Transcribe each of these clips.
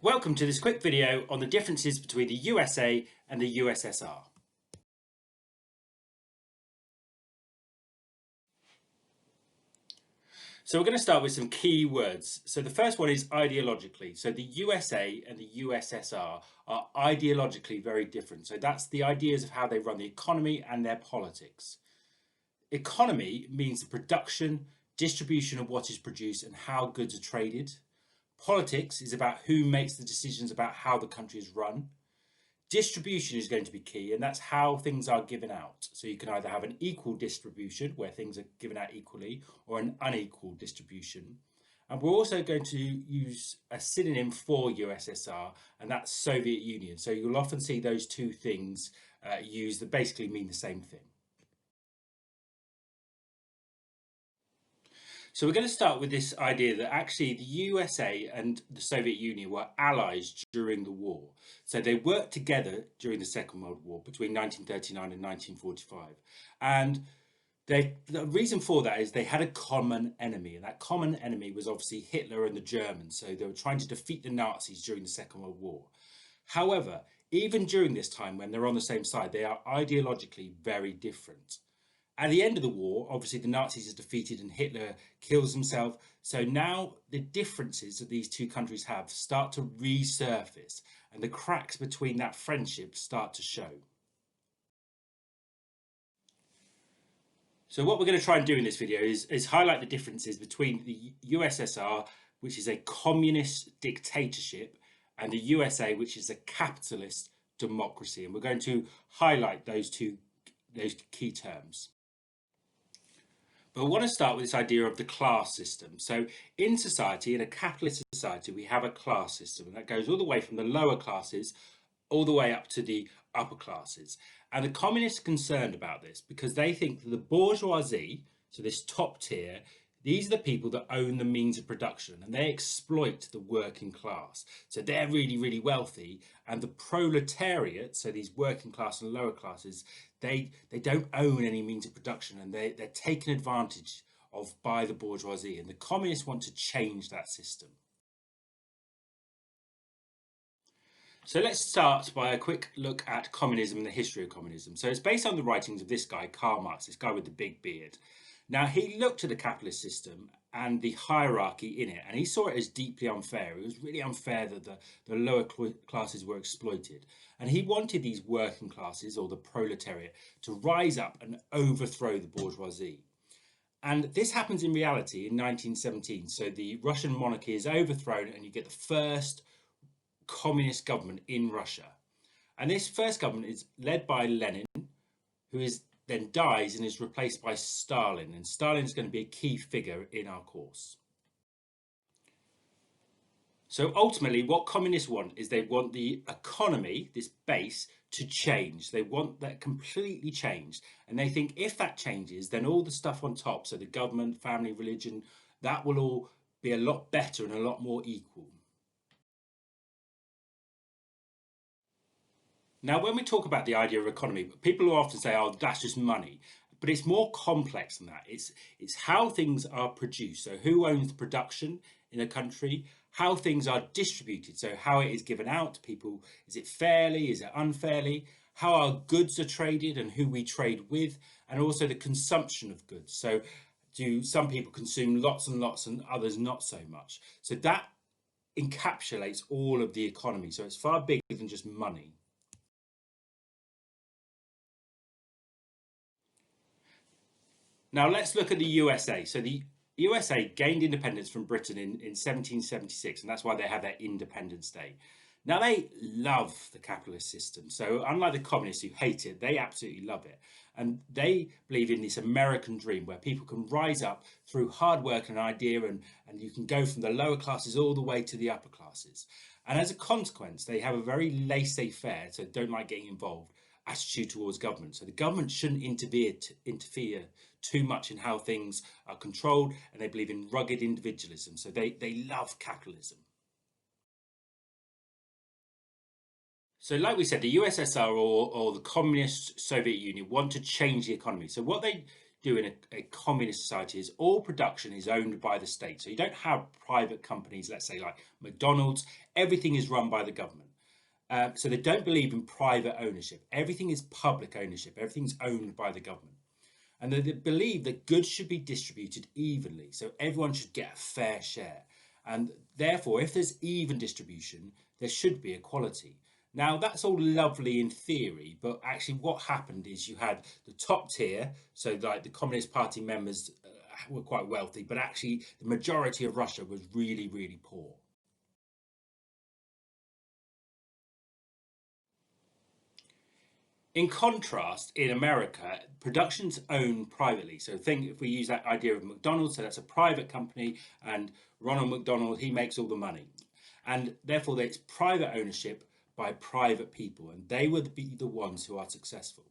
Welcome to this quick video on the differences between the USA and the USSR. So we're going to start with some key words. So the first one is ideologically. So the USA and the USSR are ideologically very different. So that's the ideas of how they run the economy and their politics. Economy means the production, distribution of what is produced and how goods are traded. Politics is about who makes the decisions about how the country is run. Distribution is going to be key, and that's how things are given out. So you can either have an equal distribution where things are given out equally, or an unequal distribution. And we're also going to use a synonym for USSR, and that's Soviet Union. So you'll often see those two things used that basically mean the same thing. So we're going to start with this idea that actually the USA and the Soviet Union were allies during the war. So they worked together during the Second World War between 1939 and 1945. And the reason for that is they had a common enemy, and that common enemy was obviously Hitler and the Germans. So they were trying to defeat the Nazis during the Second World War. However, even during this time when they're on the same side, they are ideologically very different. At the end of the war, obviously the Nazis are defeated and Hitler kills himself. So now the differences that these two countries have start to resurface, and the cracks between that friendship start to show. So what we're going to try and do in this video is highlight the differences between the USSR, which is a communist dictatorship, and the USA, which is a capitalist democracy. And we're going to highlight those key terms. But I want to start with this idea of the class system. So in society, in a capitalist society, we have a class system, and that goes all the way from the lower classes all the way up to the upper classes. And the communists are concerned about this because they think that the bourgeoisie, so this top tier, these are the people that own the means of production, and they exploit the working class. So they're really, really wealthy, and the proletariat, so these working class and lower classes, they don't own any means of production, and they're taken advantage of by the bourgeoisie. And the communists want to change that system. So let's start by a quick look at communism and the history of communism. So it's based on the writings of this guy, Karl Marx, this guy with the big beard. Now, he looked at the capitalist system and the hierarchy in it, and he saw it as deeply unfair. It was really unfair that the lower classes were exploited. And he wanted these working classes, or the proletariat, to rise up and overthrow the bourgeoisie. And this happens in reality in 1917. So the Russian monarchy is overthrown, and you get the first communist government in Russia. And this first government is led by Lenin, who then dies and is replaced by Stalin. And Stalin is going to be a key figure in our course. So ultimately, what communists want is they want the economy, this base, to change. They want that completely changed. And they think if that changes, then all the stuff on top, so the government, family, religion, that will all be a lot better and a lot more equal. Now, when we talk about the idea of economy, people will often say, oh, that's just money. But it's more complex than that. It's how things are produced. So who owns the production in a country, how things are distributed. So how it is given out to people. Is it fairly? Is it unfairly? How our goods are traded and who we trade with, and also the consumption of goods. So do some people consume lots and lots and others not so much? So that encapsulates all of the economy. So it's far bigger than just money. Now let's look at the USA. So the USA gained independence from Britain in 1776, and that's why they have their Independence Day. Now they love the capitalist system. So unlike the communists who hate it, they absolutely love it. And they believe in this American dream where people can rise up through hard work and idea, and you can go from the lower classes all the way to the upper classes. And as a consequence, they have a very laissez-faire, so don't like getting involved, attitude towards government. So the government shouldn't interfere too much in how things are controlled, and they believe in rugged individualism. So they love capitalism. So like we said, the USSR or the communist Soviet Union want to change the economy. So what they do in a communist society is all production is owned by the state. So you don't have private companies, let's say like McDonald's. Everything is run by the government. So they don't believe in private ownership. Everything is public ownership. Everything's owned by the government. And they believe that goods should be distributed evenly. So everyone should get a fair share. And therefore, if there's even distribution, there should be equality. Now, that's all lovely in theory, but actually what happened is you had the top tier, so like the Communist Party members were quite wealthy, but actually the majority of Russia was really, really poor. In contrast, in America, production's owned privately. So think if we use that idea of McDonald's, so that's a private company, and Ronald McDonald, he makes all the money. And therefore, it's private ownership by private people, and they would be the ones who are successful.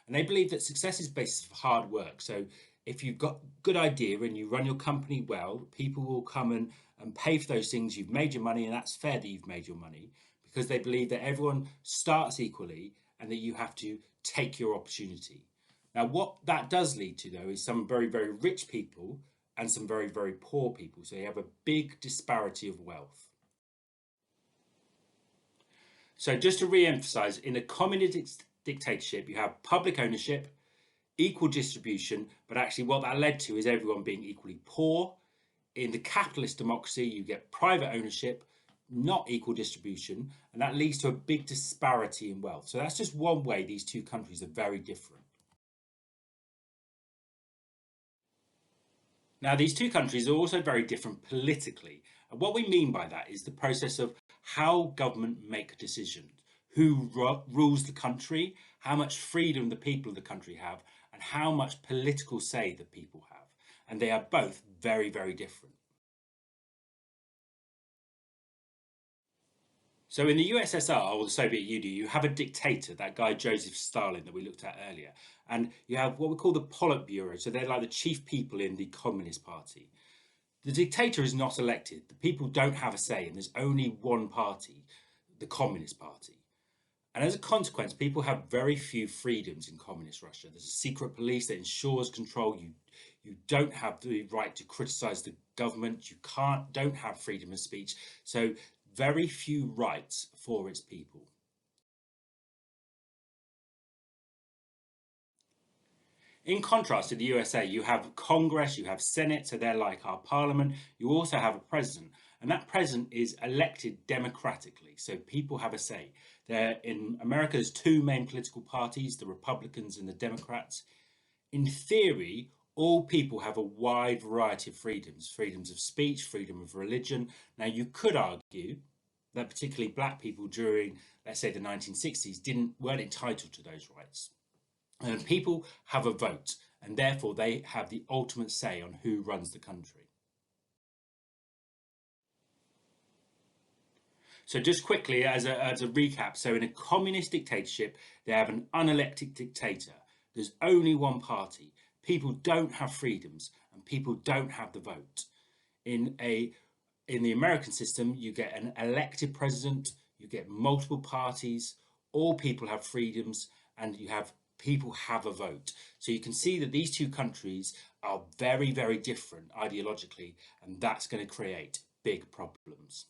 And they believe that success is based on hard work. So if you've got a good idea and you run your company well, people will come and pay for those things. You've made your money, and that's fair that you've made your money because they believe that everyone starts equally and that you have to take your opportunity. Now, what that does lead to, though, is some very, very rich people and some very, very poor people. So you have a big disparity of wealth. So just to re-emphasize, in a communist dictatorship, you have public ownership, equal distribution, but actually what that led to is everyone being equally poor. In the capitalist democracy, you get private ownership, not equal distribution, and that leads to a big disparity in wealth. So that's just one way these two countries are very different. Now, these two countries are also very different politically. And what we mean by that is the process of how government make decisions, who rules the country, how much freedom the people of the country have, and how much political say the people have. And they are both very, very different. So in the USSR or the Soviet Union, you have a dictator, that guy Joseph Stalin that we looked at earlier. And you have what we call the Politburo. So they're like the chief people in the Communist Party. The dictator is not elected. The people don't have a say, and there's only one party, the Communist Party. And as a consequence, people have very few freedoms in communist Russia. There's a secret police that ensures control. You don't have the right to criticize the government. You don't have freedom of speech. So very few rights for its people. In contrast to the USA, you have Congress, you have Senate, so they're like our parliament. You also have a president, and that president is elected democratically, so people have a say. In America, there's two main political parties, the Republicans and the Democrats. In theory, all people have a wide variety of freedoms, freedoms of speech, freedom of religion. Now, you could argue that particularly black people during, let's say, the 1960s weren't entitled to those rights. And people have a vote, and therefore they have the ultimate say on who runs the country. So just quickly, as a recap, so in a communist dictatorship, they have an unelected dictator. There's only one party. People don't have freedoms, and people don't have the vote. In the American system, you get an elected president, you get multiple parties, all people have freedoms, and people have a vote. So you can see that these two countries are very, very different ideologically, and that's going to create big problems.